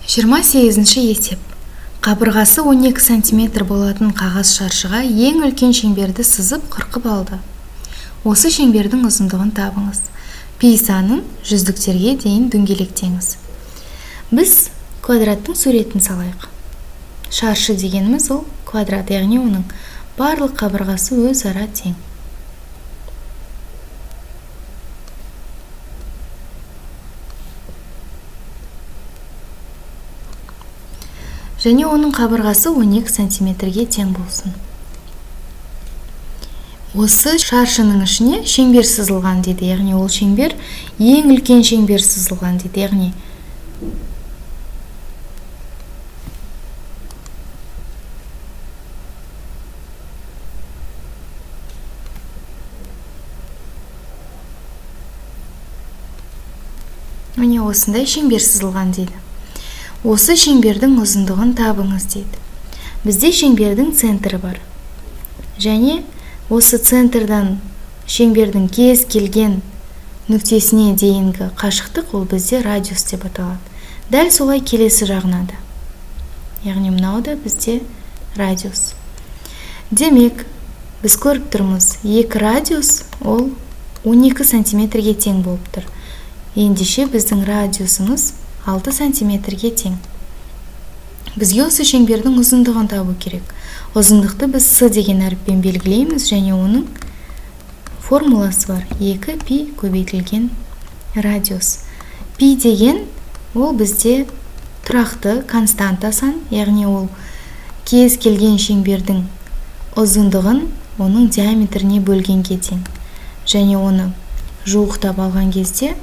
28-ші есеп. Қабырғасы 12 см болатын қағаз шаршыға ең үлкен шеңберді сызып қырқып алды. Осы шеңбердің ұзындығын табыңыз. Пи санын жүздіктерге дейін дөңгелектеңіз. Біз квадраттың суретін салайық. Шаршы дегеніміз ол квадрат, яғни оның барлық қабырғасы өзара тең. Және оның қабырғасы 12 сантиметрге тең болсын. Осы шаршының ішіне шеңбер сызылған дейді, яғни ол шеңбер ең үлкен шеңбер сызылған дейді, яғни міне осындай шеңбер сызылған дейді. Осы шеңбердің ұзындығын табыңыз дейді. Бізде шеңбердің центрі бар. Және осы центрдан шеңбердің кез келген нүктесіне дейінгі қашықтық ол бізде радиус деп аталады. Дәл солай келесі жағына да. Яғни мынау да бізде радиус. Демек, біз көріп тұрмыз, екі радиус ол 12 сантиметрге тең болып тұр. Ендеше біздің радиусымыз 6 сантиметрге тең. Бізге осы шеңбердің ұзындығын табу керек. Ұзындықты біз С деген әріппен белгілейміз, және оның формуласы бар. 2π көбейтілген радиус. Пи деген ол бізде тұрақты константа сан, яғни ол кез келген шеңбердің ұзындығын оның диаметріне бөлгенге тең. Және оны жуықтап алған кезде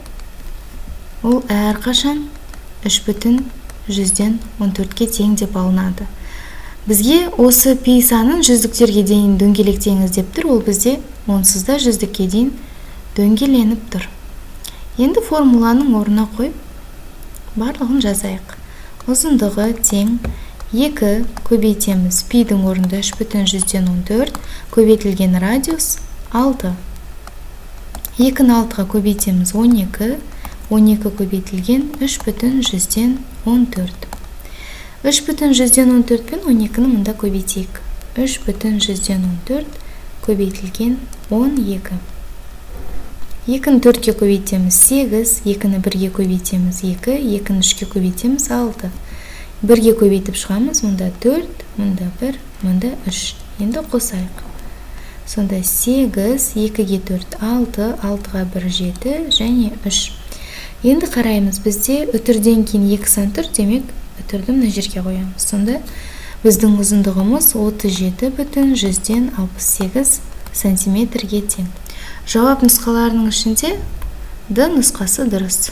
ол әрқашан 3/114-ке тең деп алынады. Бізге осы пи санын жүздіктерге дейін дөңгелектеңіз деп тұр, ол бізде онсыз да жүздікке дейін дөңгеленіп тұр. Енді формуланың орнына қойып, барлығын жазайық. Ұзындығы тең 2 көбейтеміз пидің орнында 3/114, көбейтілген радиус 6. 2-ні 6-ға көбейтеміз 12, 12 көбейтілген 3/114. 3/114 пен 12-ні мұнда көбейтейік. 3/114 көбейтілген 12. 2-ні 4-ке көбейтеміз 8, 2-ні 1-ге көбейтеміз 2, 2-ні 3-ке көбейтеміз 6. 1-ге көбейтіп шығамыз, мұнда 4, мұнда 1, мұнда 3. Енді қосайық. Сонда 8, 2-ге 4, 6, 6-ға 1, 7, және 3. Енді қараймыз, бізде үтірден кейін 2 сан тұр, демек үтірді мына жерге қоямыз. Сонда біздің ұзындығымыз 37/168 сантиметрге тең. Жауап нұсқаларының ішінде Д нұсқасы дұрыс.